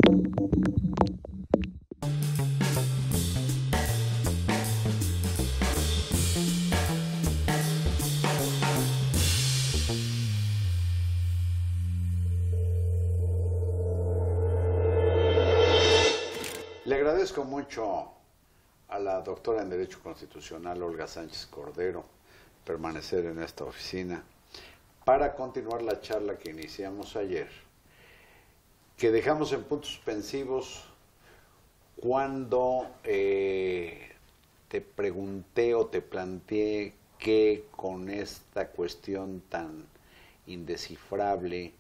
Le agradezco mucho a la doctora en Derecho Constitucional, Olga Sánchez Cordero, permanecer en esta oficina para continuar la charla que iniciamos ayer, que dejamos en puntos suspensivos cuando te pregunté o te planteé que con esta cuestión tan indescifrable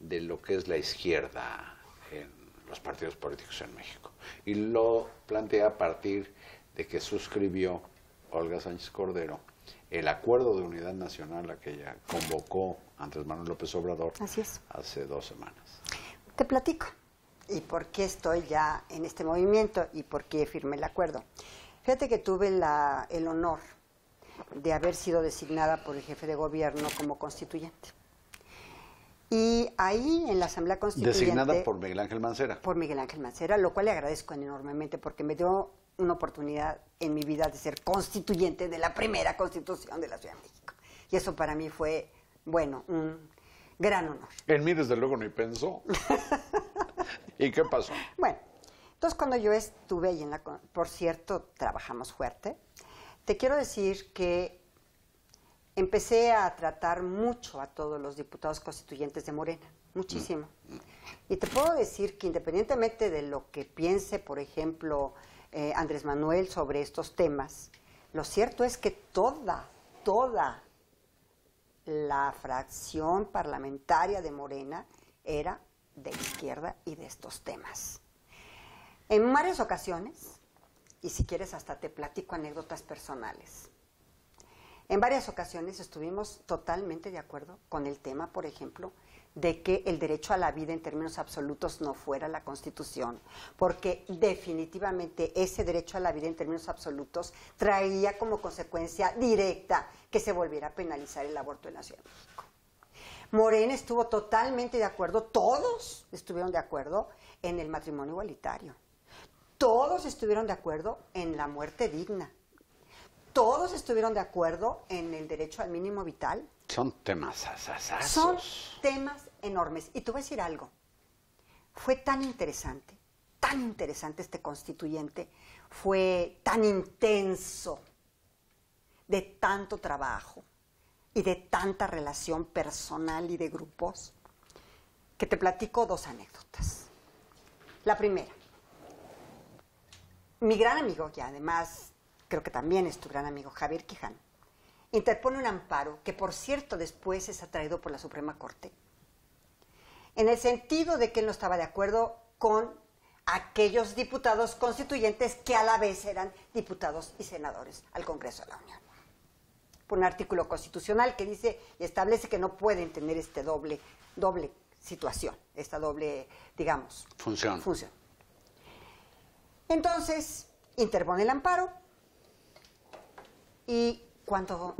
de lo que es la izquierda en los partidos políticos en México. Y lo planteé a partir de que suscribió Olga Sánchez Cordero el acuerdo de unidad nacional a que ella convocó Andrés Manuel López Obrador. Así es. Hace 2 semanas. Te platico. ¿Y por qué estoy ya en este movimiento? ¿Y por qué firmé el acuerdo? Fíjate que tuve el honor de haber sido designada por el jefe de gobierno como constituyente. Y ahí en la Asamblea Constituyente... Designada por Miguel Ángel Mancera. Por Miguel Ángel Mancera, lo cual le agradezco enormemente porque me dio una oportunidad en mi vida de ser constituyente de la primera Constitución de la Ciudad de México. Y eso para mí fue, bueno, un gran honor. En mí desde luego ni pensó. ¿Y qué pasó? Bueno, entonces cuando yo estuve ahí por cierto, trabajamos fuerte, te quiero decir que empecé a tratar mucho a todos los diputados constituyentes de Morena, muchísimo. Y te puedo decir que independientemente de lo que piense, por ejemplo, Andrés Manuel sobre estos temas, lo cierto es que toda la fracción parlamentaria de Morena era de izquierda y de estos temas. En varias ocasiones, y si quieres hasta te platico anécdotas personales, en varias ocasiones estuvimos totalmente de acuerdo con el tema, por ejemplo, de que el derecho a la vida en términos absolutos no fuera la Constitución, porque definitivamente ese derecho a la vida en términos absolutos traía como consecuencia directa que se volviera a penalizar el aborto en la Ciudad de México. Morena estuvo totalmente de acuerdo, todos estuvieron de acuerdo en el matrimonio igualitario, todos estuvieron de acuerdo en la muerte digna, todos estuvieron de acuerdo en el derecho al mínimo vital. Son temas asasazos. Son temas enormes. Y te voy a decir algo. Fue tan interesante este constituyente, fue tan intenso, de tanto trabajo y de tanta relación personal y de grupos, que te platico 2 anécdotas. La primera, mi gran amigo, que además creo que también es tu gran amigo, Javier Quijano, interpone un amparo que, por cierto, después es atraído por la Suprema Corte, en el sentido de que él no estaba de acuerdo con aquellos diputados constituyentes que a la vez eran diputados y senadores al Congreso de la Unión. Por un artículo constitucional que dice y establece que no pueden tener este doble situación, esta doble, digamos, función. Entonces, interpone el amparo y cuando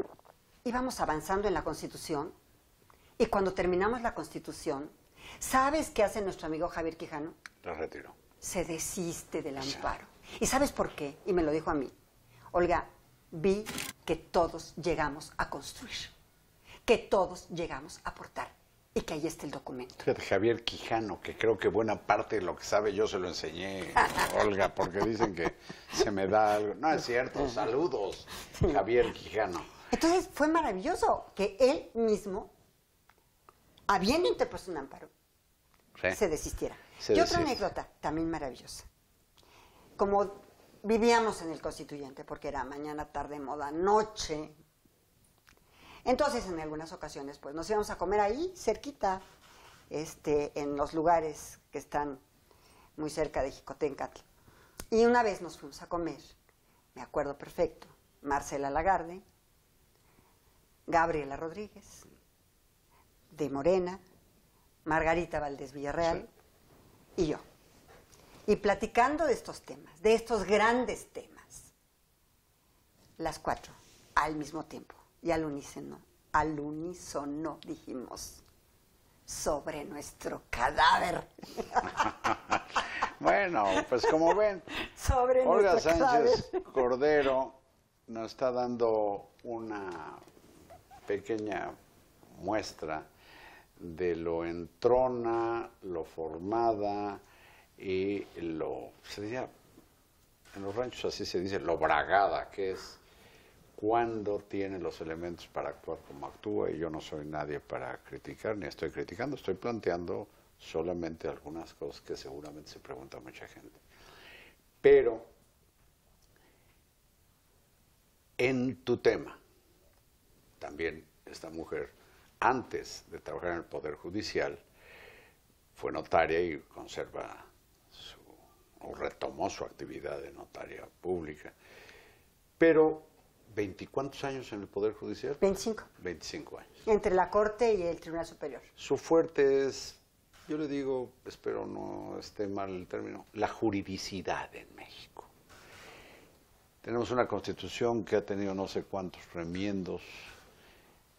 íbamos avanzando en la Constitución y cuando terminamos la Constitución, ¿sabes qué hace nuestro amigo Javier Quijano? La retiró. Se desiste del amparo. ¿Y sabes por qué? Y me lo dijo a mí. Olga, vi que todos llegamos a construir, que todos llegamos a aportar y que ahí está el documento. Fíjate, Javier Quijano, que creo que buena parte de lo que sabe yo se lo enseñé, Olga, porque dicen que se me da algo. No es cierto, saludos, Javier Quijano. Entonces fue maravilloso que él mismo, habiendo interpuesto un amparo, se desistiera. Y otra anécdota también maravillosa. Como vivíamos en el Constituyente, porque era mañana, tarde, moda, noche. Entonces, en algunas ocasiones, pues nos íbamos a comer ahí, cerquita, en los lugares que están muy cerca de Jicotencatl. Y una vez nos fuimos a comer, me acuerdo perfecto, Marcela Lagarde, Gabriela Rodríguez, de Morena, Margarita Valdés Villarreal y yo. Y platicando de estos temas, de estos grandes temas, las 4, al mismo tiempo. Y al unísono dijimos, sobre nuestro cadáver. Bueno, pues como ven, Sobre Olga nuestro Sánchez cadáver. Cordero nos está dando una pequeña muestra de lo entrona, lo formada y lo, se diría, en los ranchos así se dice, lo bragada que es cuando tiene los elementos para actuar como actúa, y yo no soy nadie para criticar, ni estoy criticando, estoy planteando solamente algunas cosas que seguramente se pregunta mucha gente. Pero, en tu tema, también esta mujer, antes de trabajar en el Poder Judicial, fue notaria y conserva o retomó su actividad de notaria pública. Pero, ¿20 años en el Poder Judicial? 25. 25 años. Entre la Corte y el Tribunal Superior. Su fuerte es, yo le digo, espero no esté mal el término, la juridicidad en México. Tenemos una Constitución que ha tenido no sé cuántos remiendos,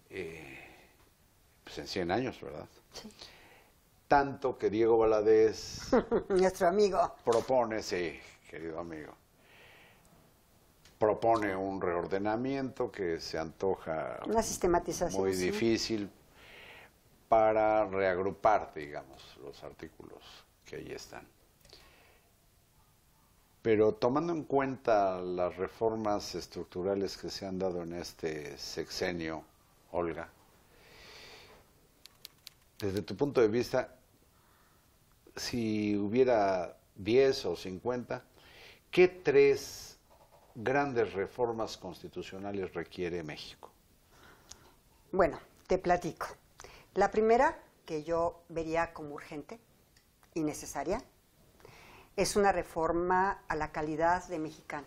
pues en 100 años, ¿verdad? Sí. Tanto que Diego Valadez Nuestro amigo. propone, sí, querido amigo, propone un reordenamiento que se antoja Una sistematización. muy sí. difícil para reagrupar, digamos, los artículos que ahí están. Pero tomando en cuenta las reformas estructurales que se han dado en este sexenio, Olga, desde tu punto de vista, si hubiera 10 o 50, ¿qué 3 grandes reformas constitucionales requiere México? Bueno, te platico. La primera, que yo vería como urgente y necesaria, es una reforma a la calidad de mexicano.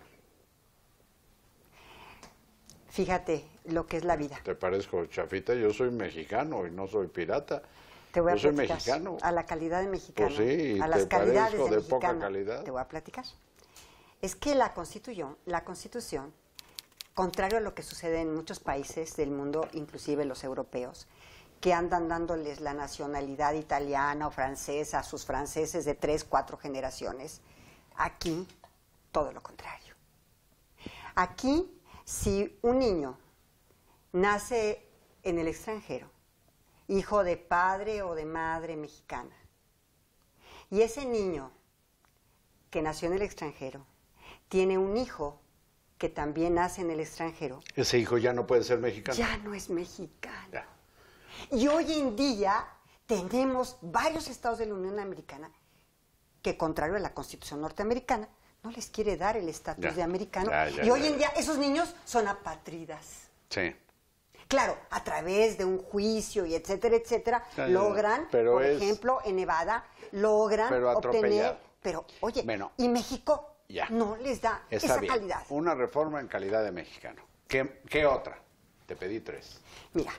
Fíjate lo que es la vida. ¿Te parezco chafita? Yo soy mexicano y no soy pirata. Te voy a Yo soy platicar. mexicano. A la calidad de mexicano. Pues sí, a las ¿te calidades parezco de de poca mexicano. calidad? Te voy a platicar. Es que la Constitución, contrario a lo que sucede en muchos países del mundo, inclusive los europeos, que andan dándoles la nacionalidad italiana o francesa a sus franceses de 3, 4 generaciones, aquí todo lo contrario. Aquí, si un niño nace en el extranjero, hijo de padre o de madre mexicana, y ese niño que nació en el extranjero tiene un hijo que también nace en el extranjero, Ese hijo ya no puede ser mexicano. ya no es mexicano. Ya. Y hoy en día tenemos varios estados de la Unión Americana que, contrario a la Constitución norteamericana, no les quiere dar el estatus Ya. de americano. Ya, y hoy en día esos niños son apátridas. Sí. Claro, a través de un juicio y etcétera, etcétera, Ya, logran, pero por es- ejemplo, en Nevada, logran pero atropellado. obtener... Pero, oye, Bueno, y México ya. no les da Está esa bien. calidad. Una reforma en calidad de mexicano. ¿Qué otra? Te pedí 3. Mira,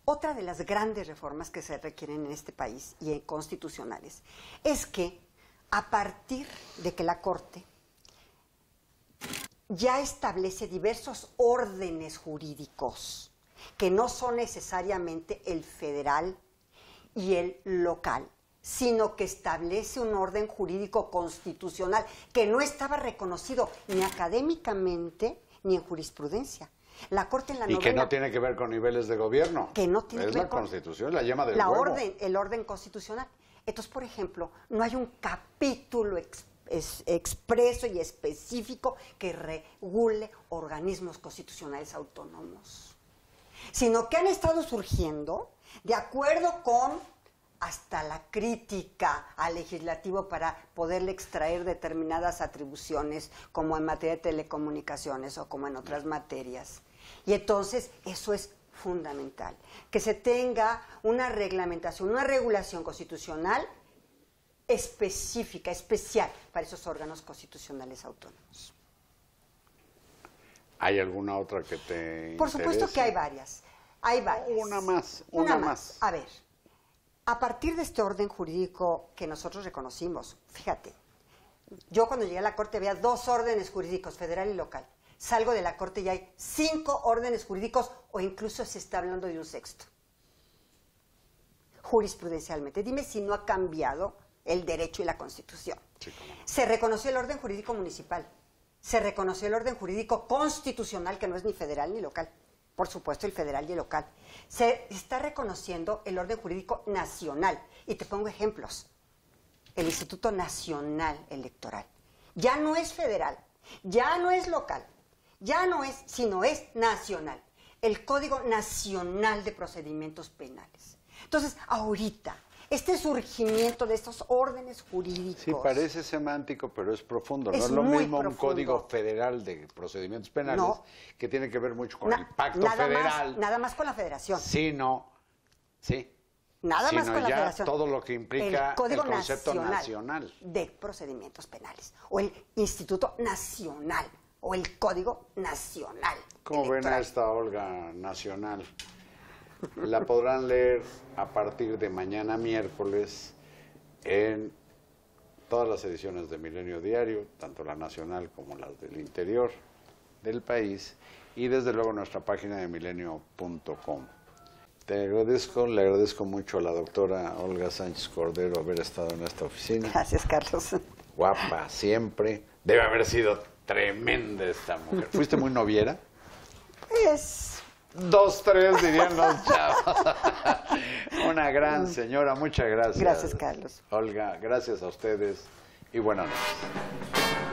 otra de las grandes reformas que se requieren en este país y en constitucionales es que a partir de que la Corte ya establece diversos órdenes jurídicos que no son necesariamente el federal y el local, sino que establece un orden jurídico constitucional que no estaba reconocido ni académicamente ni en jurisprudencia. La Corte en la Y que novela... no tiene que ver con niveles de gobierno. Que no tiene es que ver la con- Constitución, la llama del la huevo. orden, el orden constitucional. Entonces, por ejemplo, no hay un capítulo expreso y específico que regule organismos constitucionales autónomos, sino que han estado surgiendo de acuerdo con hasta la crítica al legislativo para poderle extraer determinadas atribuciones, como en materia de telecomunicaciones o como en otras materias. Y entonces eso es fundamental, que se tenga una reglamentación, una regulación constitucional específica, especial para esos órganos constitucionales autónomos. ¿Hay alguna otra que te Por supuesto interese? que hay varias. Hay varias. Una más. A ver, a partir de este orden jurídico que nosotros reconocimos, fíjate, yo cuando llegué a la Corte había 2 órdenes jurídicos, federal y local. Salgo de la Corte y hay 5 órdenes jurídicos o incluso se está hablando de un 6º. Jurisprudencialmente. Dime si no ha cambiado el derecho y la Constitución. Sí. Sí, cómo no. Se reconoció el orden jurídico municipal, se reconoció el orden jurídico constitucional, que no es ni federal ni local, por supuesto el federal y el local. Se está reconociendo el orden jurídico nacional, y te pongo ejemplos. El Instituto Nacional Electoral ya no es federal, ya no es local, ya no es, sino es nacional. El Código Nacional de Procedimientos Penales. Entonces, ahorita, este surgimiento de estos órdenes jurídicos... Sí, parece semántico, pero es profundo. Es No es lo muy mismo profundo. un Código Federal de Procedimientos Penales, No. que tiene que ver mucho con el Pacto Federal, Nada más con la Federación. sino, sí, Nada más sino con la ya Federación. todo lo que implica el Código el concepto Nacional nacional. de Procedimientos Penales, o el Instituto Nacional, o el Código Nacional ¿Cómo ven a Electoral. esta Olga nacional? La podrán leer a partir de mañana miércoles en todas las ediciones de Milenio Diario, tanto la nacional como las del interior del país, y desde luego nuestra página de milenio.com. Te agradezco, le agradezco mucho a la doctora Olga Sánchez Cordero haber estado en esta oficina. Gracias, Carlos. Guapa siempre. Debe haber sido tremenda esta mujer. ¿Fuiste muy noviera? Pues... 2, 3 dirían los chavos. Una gran señora, muchas gracias. Gracias, Carlos. Olga, gracias a ustedes y buenas noches.